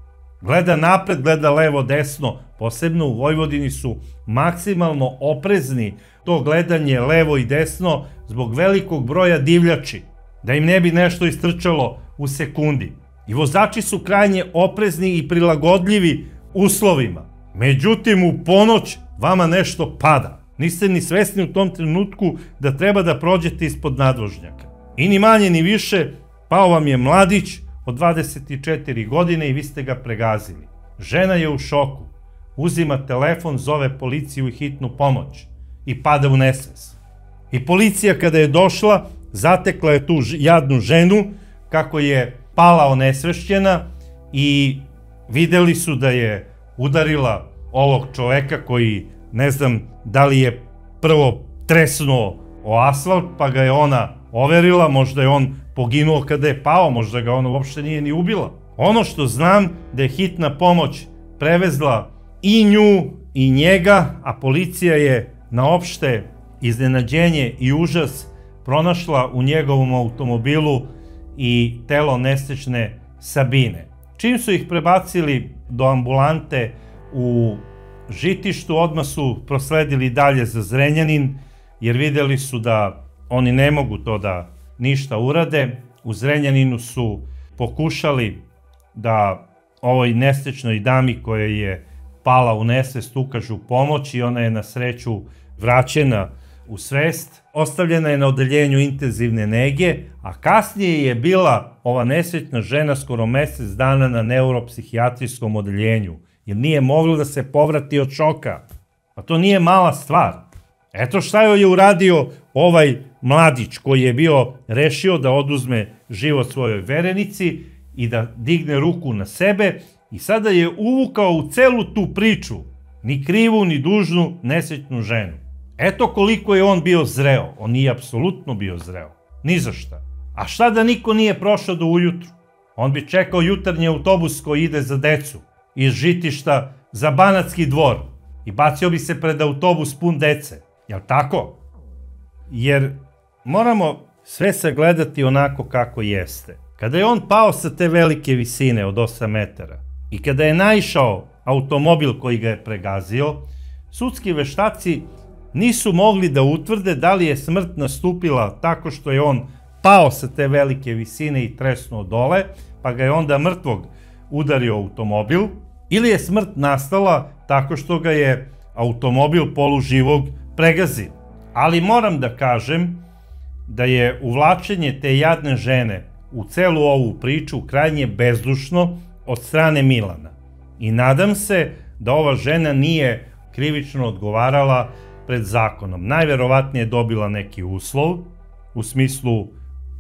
A: Gleda napred, gleda levo, desno, posebno u Vojvodini su maksimalno oprezni to gledanje levo i desno zbog velikog broja divljači, da im ne bi nešto istrčalo u sekundi. I vozači su krajnje oprezni i prilagodljivi uslovima. Međutim, u ponoć vama nešto pada. Niste ni svesni u tom trenutku da treba da prođete ispod nadvožnjaka. I ni manje ni više, pao vam je mladić od 24 godine i vi ste ga pregazili. Žena je u šoku, uzima telefon, zove policiju i hitnu pomoć i pada u nesvest. I policija kada je došla, zatekla je tu jadnu ženu kako je pala onesvešćena i videli su da je udarila ovog čoveka koji, ne znam da li je prvo tresnuo o asfalt pa ga je ona overila, možda je on poginuo kada je pao, možda ga ona uopšte nije ni ubila. Ono što znam da je hitna pomoć prevezla i nju i njega, a policija je na opšte iznenađenje i užas pronašla u njegovom automobilu i telo nesrećne Sabine. Čim su ih prebacili do ambulante u žitištu, odmah su prosledili dalje za Zrenjanin, jer videli su da oni ne mogu to da ništa urade. U Zrenjaninu su pokušali da ovoj nesrećnoj dami koja je pala u nesvest ukažu pomoć i ona je na sreću vraćena u svest. Ostavljena je na odeljenju intenzivne nege, a kasnije je bila ova nesrećna žena skoro mesec dana na neuropsihijatrijskom odeljenju, jer nije mogla da se povrati od šoka. A to nije mala stvar. Eto šta joj je uradio ovaj mladić koji je bio rešio da oduzme život svojoj verenici i da digne ruku na sebe i sada je uvukao u celu tu priču ni krivu ni dužnu nesrećnu ženu. Eto koliko je on bio zreo. On nije apsolutno bio zreo. Ni za šta. A šta da niko nije prošao do ujutru? On bi čekao jutarnji autobus koji ide za decu iz žitišta za Banatski Dvor i bacio bi se pred autobus pun dece. Jel tako? Jer moramo sve sagledati onako kako jeste. Kada je on pao sa te velike visine od 8 metara i kada je naišao automobil koji ga je pregazio, sudski veštaci nisu mogli da utvrde da li je smrt nastupila tako što je on pao sa te velike visine i tresnuo dole, pa ga je onda mrtvog udario automobil, ili je smrt nastala tako što ga je automobil poluživog pregazio. Ali moram da kažem da je uvlačenje te jadne žene u celu ovu priču krajnje bezdušno od strane Milana. I nadam se da ova žena nije krivično odgovarala pred zakonom. Najverovatnije je dobila neki uslov, u smislu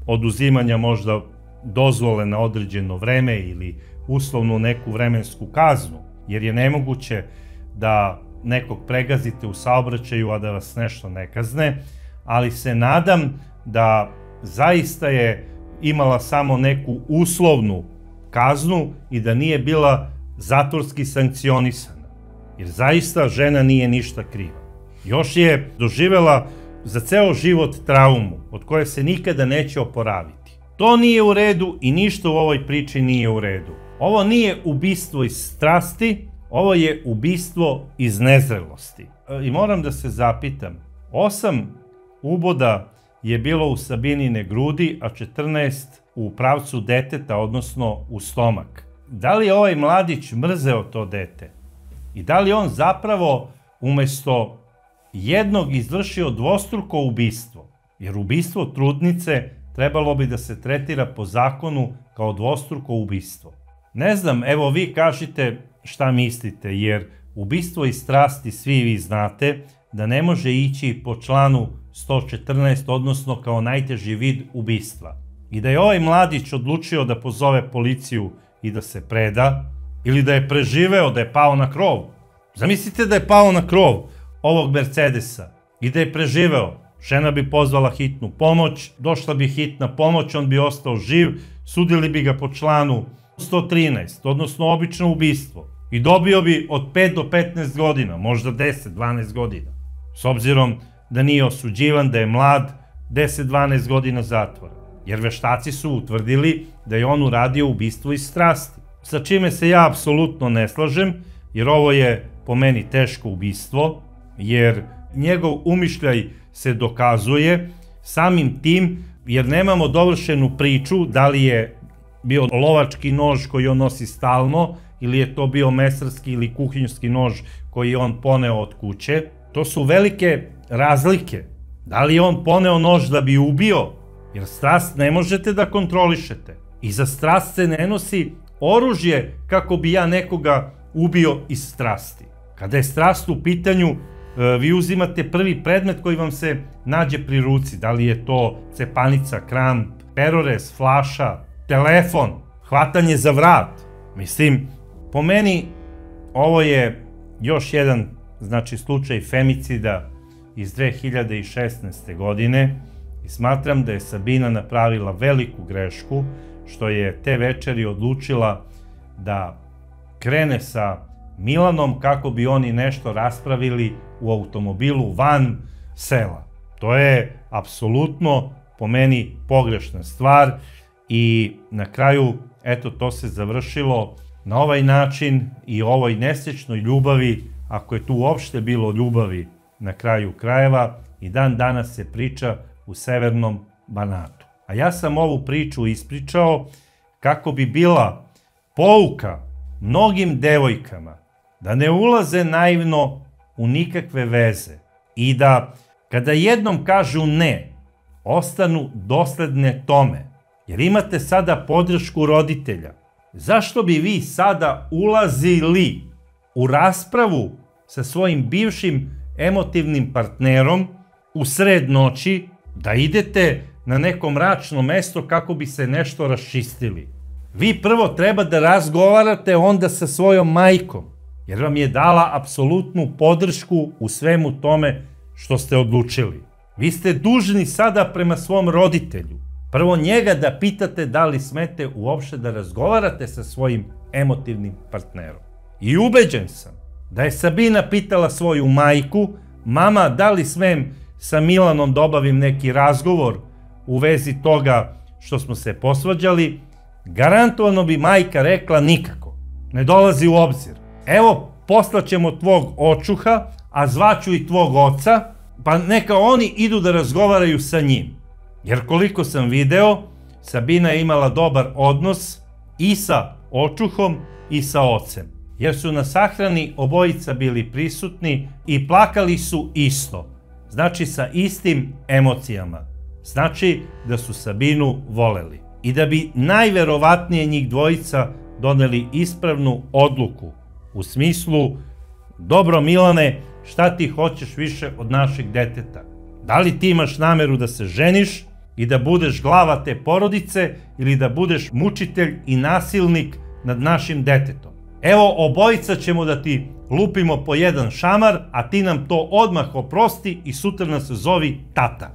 A: oduzimanja možda dozvole na određeno vreme ili uslovnu neku vremensku kaznu, jer je nemoguće da nekog pregazite u saobraćaju, a da vas nešto ne kazne, ali se nadam da zaista je imala samo neku uslovnu kaznu i da nije bila zatvorski sankcionisana, jer zaista žena nije ništa kriva. Još je doživela za ceo život traumu od koje se nikada neće oporaviti. To nije u redu i ništa u ovoj priči nije u redu. Ovo nije ubistvo iz strasti, ovo je ubistvo iz nezrelosti. I moram da se zapitam, 8 uboda je bilo u Sabinine grudi, a 14 u pravcu deteta, odnosno u stomak. Da li je ovaj mladić mrzeo to dete? I da li on zapravo umesto jednog izvršio dvostruko ubistvo? Jer ubistvo trudnice trebalo bi da se tretira po zakonu kao dvostruko ubistvo. Ne znam, evo vi kažite šta mislite, jer ubistvo iz strasti svi vi znate da ne može ići po članu 114, odnosno kao najteži vid ubistva. I da je ovaj mladić odlučio da pozove policiju i da se preda, ili da je preživeo, da je pao na krov. Zamislite da je pao na krov ovog Mercedesa i da je preživeo. Žena bi pozvala hitnu pomoć, došla bi hitna pomoć, on bi ostao živ, sudili bi ga po članu 113, odnosno obično ubistvo. I dobio bi od 5 do 15 godina, možda 10, 12 godina. S obzirom da nije osuđivan, da je mlad, 10-12 godina zatvora. Jer veštaci su utvrdili da je on uradio ubistvo iz strasti. Sa čime se ja apsolutno ne slažem, jer ovo je po meni teško ubistvo, jer njegov umišljaj se dokazuje samim tim, jer nemamo dovršenu priču da li je bio lovački nož koji on nosi stalno, ili je to bio mesarski ili kuhinjski nož koji je on poneo od kuće. To su velike razlike. Da li je on poneo nož da bi ubio? Jer strast ne možete da kontrolišete. I za strast se ne nosi oružje kako bi ja nekoga ubio iz strasti. Kada je strast u pitanju, vi uzimate prvi predmet koji vam se nađe pri ruci. Da li je to cepanica, kramp, perorez, flaša, telefon, hvatanje za vrat. Mislim, po meni ovo je još jedan, slučaj femicida iz 2016. godine i smatram da je Sabina napravila veliku grešku što je te večeri odlučila da krene sa Milanom kako bi oni nešto raspravili u automobilu van sela. To je apsolutno po meni pogrešna stvar i na kraju, eto, to se završilo na ovaj način i ovoj nesrećnoj ljubavi, ako je tu uopšte bilo ljubavi na kraju krajeva, i dan danas se priča u Severnom Banatu. A ja sam ovu priču ispričao kako bi bila pouka mnogim devojkama da ne ulaze naivno u nikakve veze i da kada jednom kažu ne, ostanu dosledne tome, jer imate sada podršku roditelja. Zašto bi vi sada ulazili u raspravu sa svojim bivšim emotivnim partnerom u sred noći, da idete na neko mračno mesto kako bi se nešto raščistili? Vi prvo treba da razgovarate onda sa svojom majkom, jer vam je dala apsolutnu podršku u svemu tome što ste odlučili. Vi ste dužni sada prema svom roditelju prvo njega da pitate da li smete uopšte da razgovarate sa svojim emotivnim partnerom. I ubeđen sam da je Sabina pitala svoju majku: mama, da li smem sa Milanom da obavim neki razgovor u vezi toga što smo se posvađali? Garantovano bi majka rekla: nikako, ne dolazi u obzir. Evo, poslaćemo tvog očuha, a zvaću i tvog oca, pa neka oni idu da razgovaraju sa njim. Jer koliko sam video, Sabina je imala dobar odnos i sa očuhom i sa ocem. Jer su na sahrani obojica bili prisutni i plakali su isto. Znači sa istim emocijama. znači da su Sabinu voleli i da bi najverovatnije njih dvojica doneli ispravnu odluku u smislu: dobro Milane, šta ti hoćeš više od našeg deteta? Da li ti imaš nameru da se ženiš i da budeš glava te porodice ili da budeš mučitelj i nasilnik nad našim detetom? Evo, obojica ćemo da ti lupimo po jedan šamar, a ti nam to odmah oprosti i sutra nas zovi tata.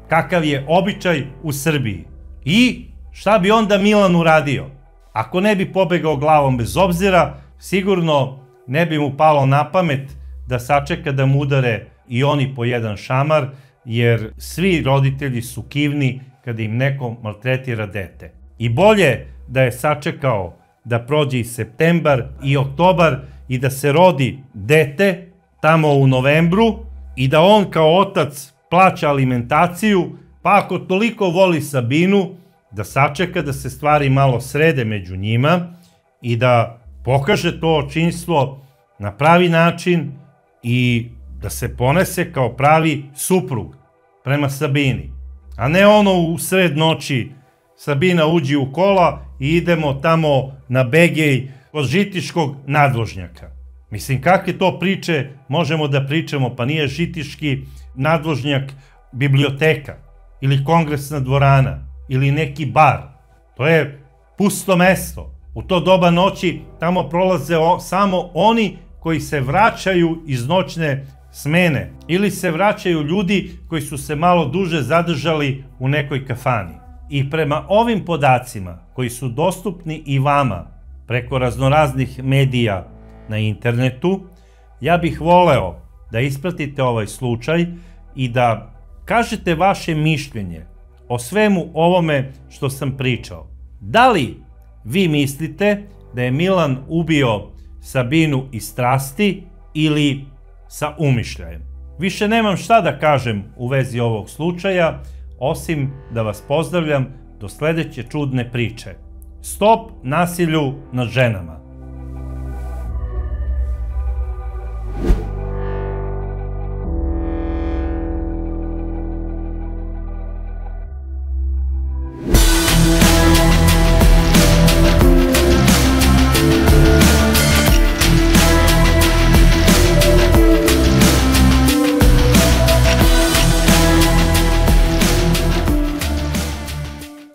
A: Kakav je običaj u Srbiji. I šta bi onda Milan uradio? Ako ne bi pobegao glavom bez obzira, sigurno ne bi mu palo na pamet da sačeka da mu udare i oni po jedan šamar, jer svi roditelji su kivni kada im neko maltretira dete. I bolje da je sačekao da prođe i septembar i oktobar i da se rodi dete tamo u novembru i da on kao otac plaća alimentaciju, pa ako toliko voli Sabinu, da sačeka da se stvari malo srede među njima i da pokaže to očinstvo na pravi način i da se ponese kao pravi suprug prema Sabini. A ne ono u sred noći Sabina uđi u kola i idemo tamo na Begej od Žitiškog nadvožnjaka. Mislim, kakve to priče možemo da pričamo? Pa nije Žitiški nadvožnjak biblioteka ili kongresna dvorana ili neki bar. To je pusto mesto. U to doba noći tamo prolaze samo oni koji se vraćaju iz noćne smene ili se vraćaju ljudi koji su se malo duže zadržali u nekoj kafani. I prema ovim podacima koji su dostupni i vama preko raznoraznih medija na internetu, ja bih voleo da ispratite ovaj slučaj i da kažete vaše mišljenje o svemu ovome što sam pričao. Da li vi mislite da je Milan ubio Sabinu iz strasti ili sa umišljajem? Više nemam šta da kažem u vezi ovog slučaja, osim da vas pozdravljam do sledeće čudne priče. Stop nasilju nad ženama!